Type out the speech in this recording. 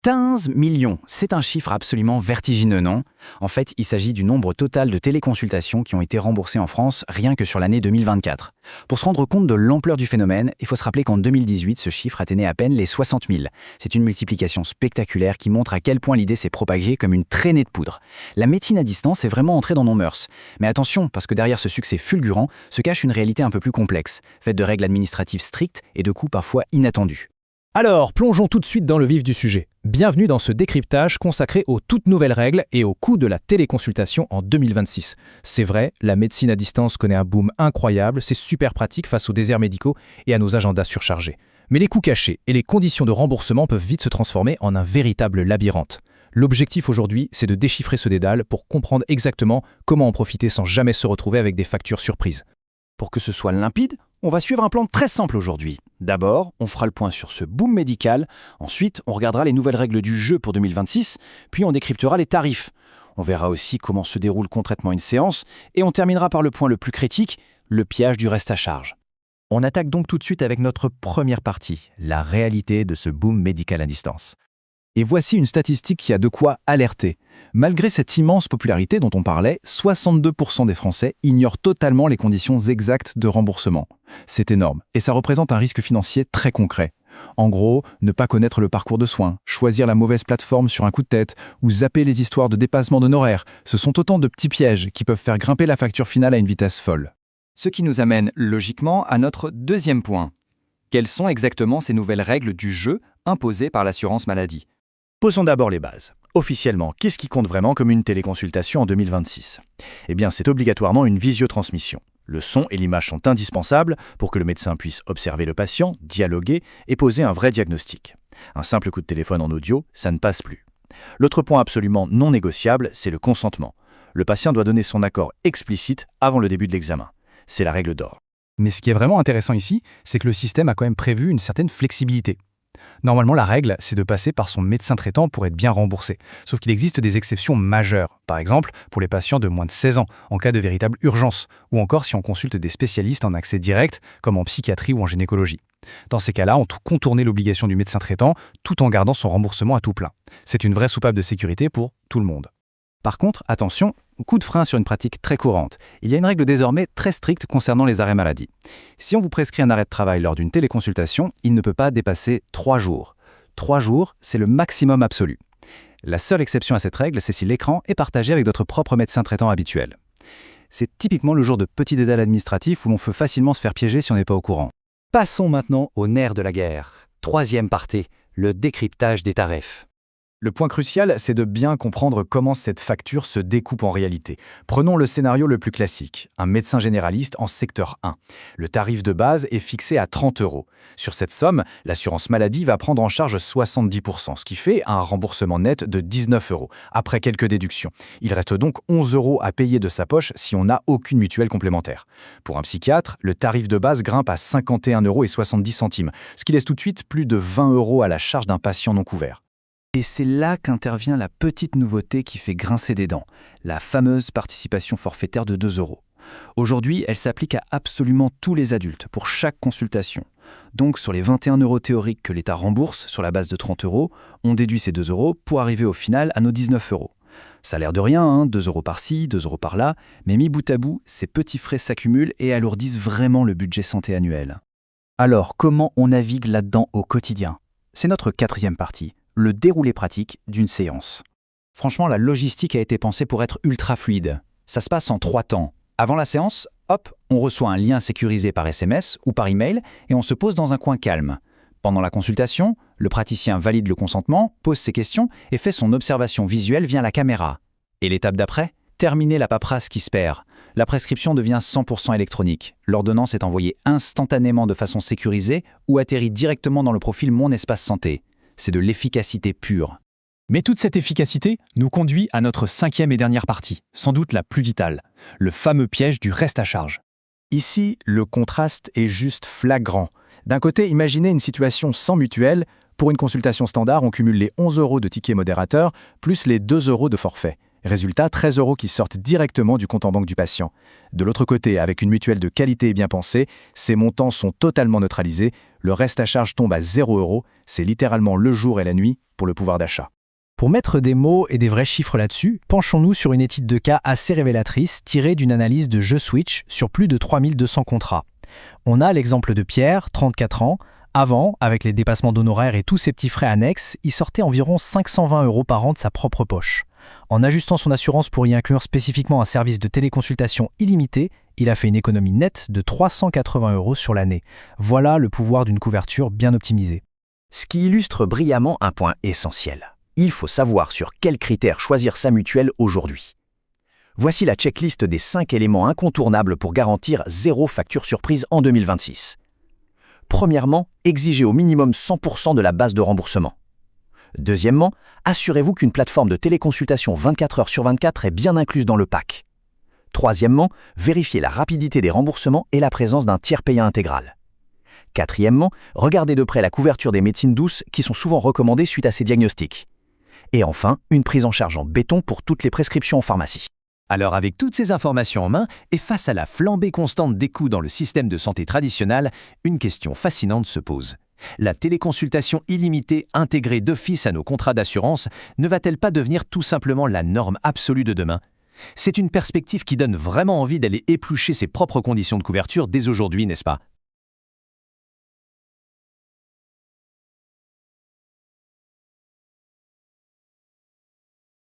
15 millions, c'est un chiffre absolument vertigineux, non? En fait, il s'agit du nombre total de téléconsultations qui ont été remboursées en France rien que sur l'année 2024. Pour se rendre compte de l'ampleur du phénomène, il faut se rappeler qu'en 2018, ce chiffre atteignait à peine les 60 000. C'est une multiplication spectaculaire qui montre à quel point l'idée s'est propagée comme une traînée de poudre. La médecine à distance est vraiment entrée dans nos mœurs. Mais attention, parce que derrière ce succès fulgurant se cache une réalité un peu plus complexe, faite de règles administratives strictes et de coûts parfois inattendus. Alors, plongeons tout de suite dans le vif du sujet. Bienvenue dans ce décryptage consacré aux toutes nouvelles règles et au coût de la téléconsultation en 2026. C'est vrai, la médecine à distance connaît un boom incroyable, c'est super pratique face aux déserts médicaux et à nos agendas surchargés. Mais les coûts cachés et les conditions de remboursement peuvent vite se transformer en un véritable labyrinthe. L'objectif aujourd'hui, c'est de déchiffrer ce dédale pour comprendre exactement comment en profiter sans jamais se retrouver avec des factures surprises. Pour que ce soit limpide, on va suivre un plan très simple aujourd'hui. D'abord, on fera le point sur ce boom médical, ensuite on regardera les nouvelles règles du jeu pour 2026, puis on décryptera les tarifs. On verra aussi comment se déroule concrètement une séance, et on terminera par le point le plus critique, le piège du reste à charge. On attaque donc tout de suite avec notre première partie, la réalité de ce boom médical à distance. Et voici une statistique qui a de quoi alerter. Malgré cette immense popularité dont on parlait, 62% des Français ignorent totalement les conditions exactes de remboursement. C'est énorme, et ça représente un risque financier très concret. En gros, ne pas connaître le parcours de soins, choisir la mauvaise plateforme sur un coup de tête, ou zapper les histoires de dépassement d'honoraires, ce sont autant de petits pièges qui peuvent faire grimper la facture finale à une vitesse folle. Ce qui nous amène logiquement à notre deuxième point. Quelles sont exactement ces nouvelles règles du jeu imposées par l'assurance maladie ? Posons d'abord les bases. Officiellement, qu'est-ce qui compte vraiment comme une téléconsultation en 2026 ? Eh bien, c'est obligatoirement une visiotransmission. Le son et l'image sont indispensables pour que le médecin puisse observer le patient, dialoguer et poser un vrai diagnostic. Un simple coup de téléphone en audio, ça ne passe plus. L'autre point absolument non négociable, c'est le consentement. Le patient doit donner son accord explicite avant le début de l'examen. C'est la règle d'or. Mais ce qui est vraiment intéressant ici, c'est que le système a quand même prévu une certaine flexibilité. Normalement, la règle, c'est de passer par son médecin traitant pour être bien remboursé. Sauf qu'il existe des exceptions majeures. Par exemple, pour les patients de moins de 16 ans, en cas de véritable urgence, ou encore si on consulte des spécialistes en accès direct, comme en psychiatrie ou en gynécologie. Dans ces cas-là, on peut contourner l'obligation du médecin traitant tout en gardant son remboursement à tout plein. C'est une vraie soupape de sécurité pour tout le monde. Par contre, attention, coup de frein sur une pratique très courante. Il y a une règle désormais très stricte concernant les arrêts maladie. Si on vous prescrit un arrêt de travail lors d'une téléconsultation, il ne peut pas dépasser 3 jours. 3 jours, c'est le maximum absolu. La seule exception à cette règle, c'est si l'écran est partagé avec votre propre médecin traitant habituel. C'est typiquement le genre de petit dédale administratif où l'on peut facilement se faire piéger si on n'est pas au courant. Passons maintenant au nerf de la guerre. Troisième partie, le décryptage des tarifs. Le point crucial, c'est de bien comprendre comment cette facture se découpe en réalité. Prenons le scénario le plus classique, un médecin généraliste en secteur 1. Le tarif de base est fixé à 30 €. Sur cette somme, l'assurance maladie va prendre en charge 70%, ce qui fait un remboursement net de 19 €, après quelques déductions. Il reste donc 11 € à payer de sa poche si on n'a aucune mutuelle complémentaire. Pour un psychiatre, le tarif de base grimpe à 51,70 €, ce qui laisse tout de suite plus de 20 € à la charge d'un patient non couvert. Et c'est là qu'intervient la petite nouveauté qui fait grincer des dents, la fameuse participation forfaitaire de 2 €. Aujourd'hui, elle s'applique à absolument tous les adultes, pour chaque consultation. Donc sur les 21 € théoriques que l'État rembourse sur la base de 30 €, on déduit ces 2 € pour arriver au final à nos 19 €. Ça a l'air de rien, 2 € par-ci, 2 € par-là, mais mis bout à bout, ces petits frais s'accumulent et alourdissent vraiment le budget santé annuel. Alors, comment on navigue là-dedans au quotidien ? C'est notre quatrième partie. Le déroulé pratique d'une séance. Franchement, la logistique a été pensée pour être ultra fluide. Ça se passe en 3 temps. Avant la séance, hop, on reçoit un lien sécurisé par SMS ou par email et on se pose dans un coin calme. Pendant la consultation, le praticien valide le consentement, pose ses questions et fait son observation visuelle via la caméra. Et l'étape d'après ? Terminer la paperasse qui se perd. La prescription devient 100% électronique. L'ordonnance est envoyée instantanément de façon sécurisée ou atterrit directement dans le profil Mon Espace Santé. C'est de l'efficacité pure. Mais toute cette efficacité nous conduit à notre 5e et dernière partie, sans doute la plus vitale, le fameux piège du reste à charge. Ici, le contraste est juste flagrant. D'un côté, imaginez une situation sans mutuelle. Pour une consultation standard, on cumule les 11 € de ticket modérateur plus les 2 € de forfait. Résultat, 13 € qui sortent directement du compte en banque du patient. De l'autre côté, avec une mutuelle de qualité et bien pensée, ces montants sont totalement neutralisés, le reste à charge tombe à 0 €, c'est littéralement le jour et la nuit pour le pouvoir d'achat. Pour mettre des mots et des vrais chiffres là-dessus, penchons-nous sur une étude de cas assez révélatrice tirée d'une analyse de JeSwitch sur plus de 3200 contrats. On a l'exemple de Pierre, 34 ans. Avant, avec les dépassements d'honoraires et tous ses petits frais annexes, il sortait environ 520 € par an de sa propre poche. En ajustant son assurance pour y inclure spécifiquement un service de téléconsultation illimité, il a fait une économie nette de 380 € sur l'année. Voilà le pouvoir d'une couverture bien optimisée. Ce qui illustre brillamment un point essentiel. Il faut savoir sur quels critères choisir sa mutuelle aujourd'hui. Voici la checklist des 5 éléments incontournables pour garantir 0 facture surprise en 2026. Premièrement, exigez au minimum 100% de la base de remboursement. Deuxièmement, assurez-vous qu'une plateforme de téléconsultation 24 heures sur 24 est bien incluse dans le pack. Troisièmement, vérifiez la rapidité des remboursements et la présence d'un tiers payant intégral. Quatrièmement, regardez de près la couverture des médecines douces qui sont souvent recommandées suite à ces diagnostics. Et enfin, une prise en charge en béton pour toutes les prescriptions en pharmacie. Alors avec toutes ces informations en main et face à la flambée constante des coûts dans le système de santé traditionnel, une question fascinante se pose. La téléconsultation illimitée intégrée d'office à nos contrats d'assurance ne va-t-elle pas devenir tout simplement la norme absolue de demain ? C'est une perspective qui donne vraiment envie d'aller éplucher ses propres conditions de couverture dès aujourd'hui, n'est-ce pas ?